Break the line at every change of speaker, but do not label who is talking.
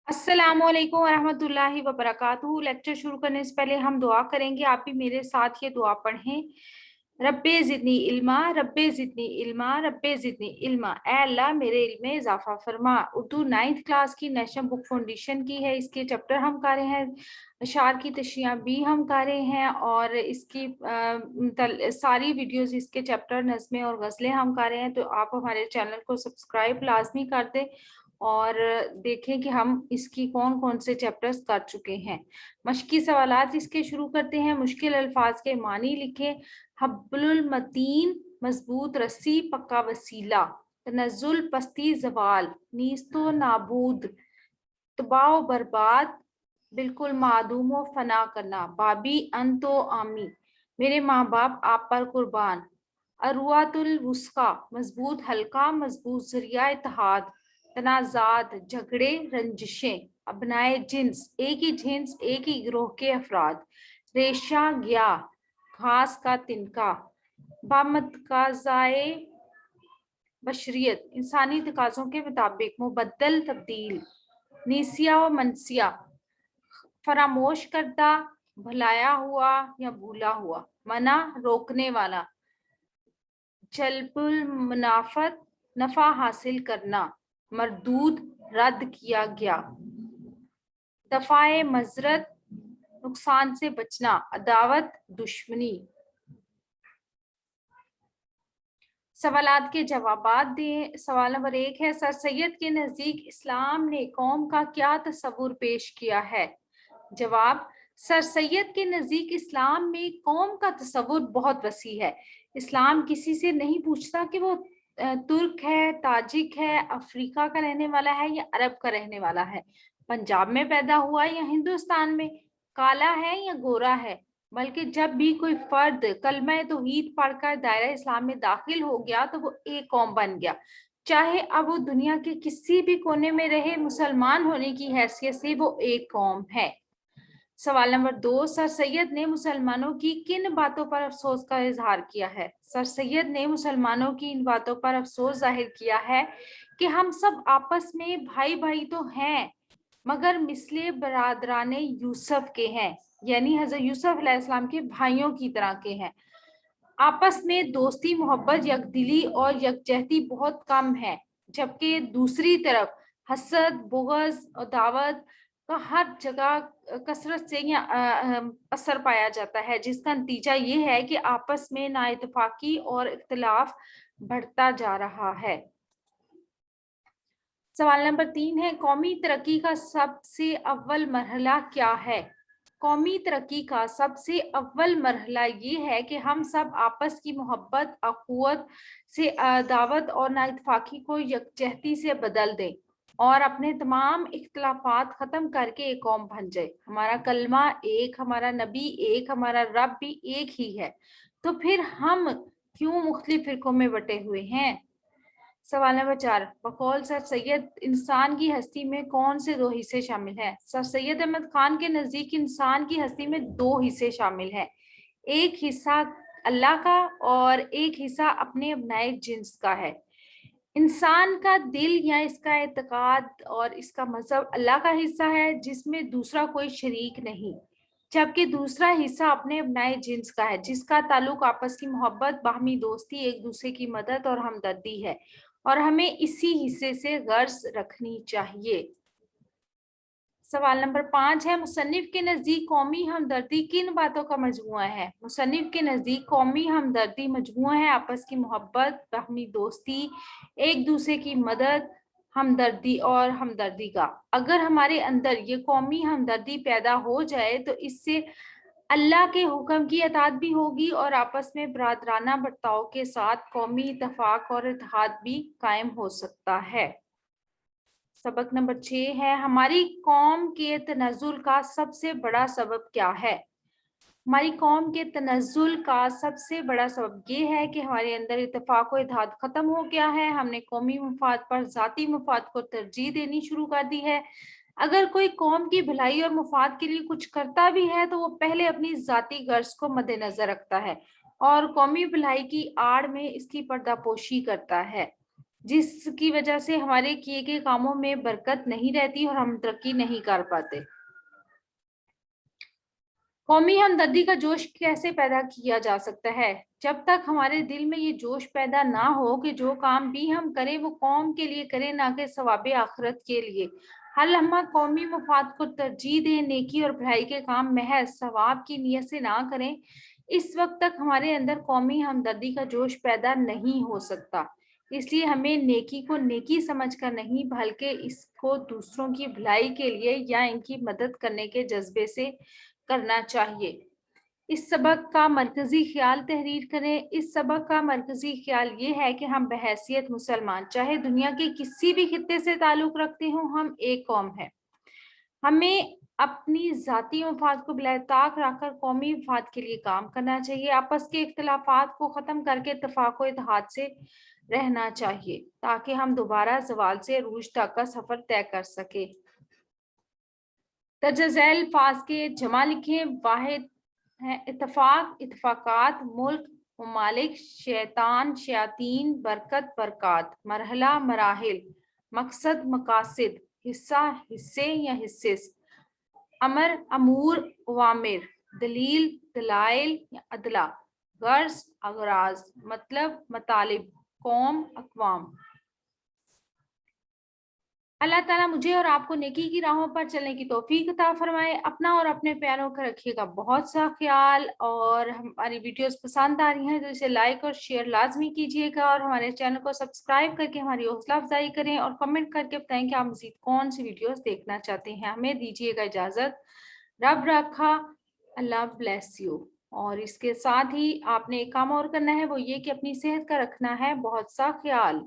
अस्सलामुअलैकुम वरहमतुल्लाहि वबरकातुहू। लेक्चर शुरू करने से पहले हम दुआ करेंगे। आप भी मेरे साथ ये दुआ पढ़ें। रब्बे ज़िदनी इल्मा, रब्बे ज़िदनी इल्मा, रब्बे ज़िदनी इल्मा। ऐ अल्लाह मेरे इल्म में इजाफा फरमा। उर्दू 9th क्लास की नेशनल बुक फाउंडेशन की है। इसके चैप्टर हम कर रहे हैं, अशार की तशरीह भी हम कर रहे हैं और इसकी सारी वीडियोस, इसके चैप्टर, नज़में और गज़लें हम कर रहे हैं। तो आप हमारे चैनल को सब्सक्राइब लाजमी कर दें और देखें कि हम इसकी कौन कौन से चैप्टर्स कर चुके हैं। मश्की सवालात इसके शुरू करते हैं। मुश्किल अल्फाज के मानी लिखें। हब्लुल मतीन, मजबूत रस्सी, पक्का वसीला। तनजुल, पस्ती, जवाल। नीस्तो, नाबूद। तबाह, बर्बाद, बिल्कुल मादूम व फना करना। बाबी, अंतो आमी, मेरे माँ बाप आप पर कुर्बान। अरुआतुल वुस्का, मजबूत हल्का, मजबूत जरिया इत्तेहाद। तनाजात, झगड़े, रंजिशें। अपनाए जिन्स, एक ही जिन्स, एक ही गिरोह के अफराद। रेशा, गया, घास का तिनका। बामतकाज़ाए बशरियत, इंसानी तकाज़ों के मुताबिक। मुबद्दल, तब्दील। नीसिया व मनसिया, फरामोश करता, भुलाया हुआ या भूला हुआ। मना, रोकने वाला। जल्बुल मुनाफत, नफा हासिल करना। मरदूद, रद्द किया गया। दफाए मजरत, नुकसान से बचना। अदावत, दुश्मनी। सवालात के जवाबात दें। सवाल नंबर 1 है, सर सैयद के नज़दीक इस्लाम ने कौम का क्या तस्वुर पेश किया है? जवाब, सर सैयद के नज़दीक इस्लाम में कौम का तस्वुर बहुत वसी है। इस्लाम किसी से नहीं पूछता कि वो तुर्क है, ताजिक है, अफ्रीका का रहने वाला है या अरब का रहने वाला है, पंजाब में पैदा हुआ या हिंदुस्तान में, काला है या गोरा है। बल्कि जब भी कोई फर्द कलमा तौहीद पढ़कर दायरा इस्लाम में दाखिल हो गया तो वो एक कौम बन गया, चाहे अब वो दुनिया के किसी भी कोने में रहे। मुसलमान होने की हैसियत से वो एक कौम है। सवाल नंबर 2, सर सैयद ने मुसलमानों की किन बातों पर अफसोस का इजहार किया है? सर सैयद ने मुसलमानों की इन बातों पर अफसोस जाहिर किया है कि हम सब आपस में भाई भाई तो हैं मगर मिसले बरादराने यूसुफ के हैं, यानी हजरत यूसुफ अलैहिस्सलाम के भाइयों की तरह के हैं। आपस में दोस्ती, मोहब्बत, यकदिली और यकजहती बहुत कम है, जबकि दूसरी तरफ हसद, बुग़्ज़ और दावत का हर जगह कसरत से असर पाया जाता है, जिसका नतीजा ये है कि आपस में नाइतफाकी और इख्तिलाफ बढ़ता जा रहा है। सवाल नंबर 3 है, कौमी तरक्की का सबसे अव्वल मरहला क्या है? कौमी तरक्की का सबसे अव्वल मरहला ये है कि हम सब आपस की मोहब्बत, अखुवत से दावत और नाइतफाकी को यकजहती से बदल दें और अपने तमाम इख्तिलाफात ख़त्म करके एक कौम बन जाए। हमारा कलमा एक, हमारा नबी एक, हमारा रब भी एक ही है, तो फिर हम क्यों मुख्तलिफ फ़िरकों में बटे हुए हैं? सवाल नंबर 4, बकौल सर सैयद इंसान की हस्ती में कौन से 2 हिस्से शामिल हैं? सर सैयद अहमद खान के नज़दीक इंसान की हस्ती में 2 हिस्से शामिल हैं, एक हिस्सा अल्लाह का और एक हिस्सा अपने अपनाए जिन्स का है। इंसान का दिल या इसका एतकाद और इसका मजहब अल्लाह का हिस्सा है, जिसमें दूसरा कोई शरीक नहीं, जबकि दूसरा हिस्सा अपने अपनाए जिन्स का है, जिसका ताल्लुक आपस की मोहब्बत, बाहमी दोस्ती, एक दूसरे की मदद और हमदर्दी है, और हमें इसी हिस्से से गर्ज रखनी चाहिए। सवाल नंबर 5 है, मुसन्निफ के नज़दीक कौमी हमदर्दी किन बातों का मजमुआ है? मुसन्निफ के नज़दीक कौमी हमदर्दी मजमुआ है आपस की मोहब्बत, बाहमी दोस्ती, एक दूसरे की मदद, हमदर्दी और हमदर्दी का। अगर हमारे अंदर ये कौमी हमदर्दी पैदा हो जाए तो इससे अल्लाह के हुक्म की अताअत भी होगी और आपस में बरादराना बर्ताव के साथ कौमी इत्तेफाक और इत्तेहाद भी कायम हो सकता है। सबक नंबर 6 है, हमारी कौम के तनज़्ज़ुल का सबसे बड़ा सबब क्या है? हमारी कौम के तनज़्ज़ुल का सबसे बड़ा सबब ये है कि हमारे अंदर इत्तेफाक व इत्तेहाद ख़त्म हो गया है। हमने कौमी मफाद पर ज़ाती मफाद को तरजीह देनी शुरू कर दी है। अगर कोई कौम की भलाई और मफाद के लिए कुछ करता भी है तो वो पहले अपनी ज़ाती गर्ज को मद्देनज़र रखता है और कौमी भलाई की आड़ में इसकी पर्दापोशी करता है। जिसकी वजह से हमारे किए गए कामों में बरकत नहीं रहती और हम तरक्की नहीं कर पाते। कौमी हमदर्दी का जोश कैसे पैदा किया जा सकता है? जब तक हमारे दिल में ये जोश पैदा ना हो कि जो काम भी हम करें वो कौम के लिए करें, ना कि सवाब आखिरत के लिए। हर लम्हा कौमी मफाद को तरजीह दें, नेकी और भलाई के काम महज सवाब की नीयत से ना करें, इस वक्त तक हमारे अंदर कौमी हमदर्दी का जोश पैदा नहीं हो सकता। इसलिए हमें नेकी को नेकी समझकर नहीं, बल्कि इसको दूसरों की भलाई के लिए या इनकी मदद करने के जज्बे से करना चाहिए। इस सबक का मरकजी ख्याल तहरीर करें। इस सबक का मरकजी ख्याल ये है कि हम बहैसियत मुसलमान, चाहे दुनिया के किसी भी खित्ते से ताल्लुक रखते हों, हम एक कौम है। हमें अपनी जाती मफाद को बिला ताक रखकर कौमी मफाद के लिए काम करना चाहिए। आपस के इख्तलाफात को ख़त्म करके इत्तेफाक व इत्तेहाद से रहना चाहिए, ताकि हम दोबारा ज़वाल से अरूज तक का सफ़र तय कर सके। दर्ज झैल फाज के जमा लिखें। वाहिद है इत्तफाक, इत्तफाकात, मुल्क, ममालिक, शैतान, शयातीन, बरकत, बरकात, मरहला, मराहिल, मकसद, मकासिद, हिस्सा, हिस्से या हिस्सिस, अमर, अमूर, अवामिर, दलील, दलाइल या अदला, गर्ज, अगराज, मतलब, मतालिब, कौम, अक़वाम। अल्लाह ताला मुझे और आपको नेकी की राहों पर चलने की तौफीक अता फरमाए। अपना और अपने प्यारों का रखिएगा बहुत सा ख्याल। और हमारी वीडियोस पसंद आ रही हैं तो इसे लाइक और शेयर लाजमी कीजिएगा, और हमारे चैनल को सब्सक्राइब करके हमारी हौसला अफजाई करें, और कमेंट करके बताएं कि आप मज़ीद कौन सी वीडियोस देखना चाहते हैं। हमें दीजिएगा इजाज़त। रब रखा। अल्लाह ब्लेस यू। और इसके साथ ही आपने एक काम और करना है, वो ये कि अपनी सेहत का रखना है बहुत सा ख्याल।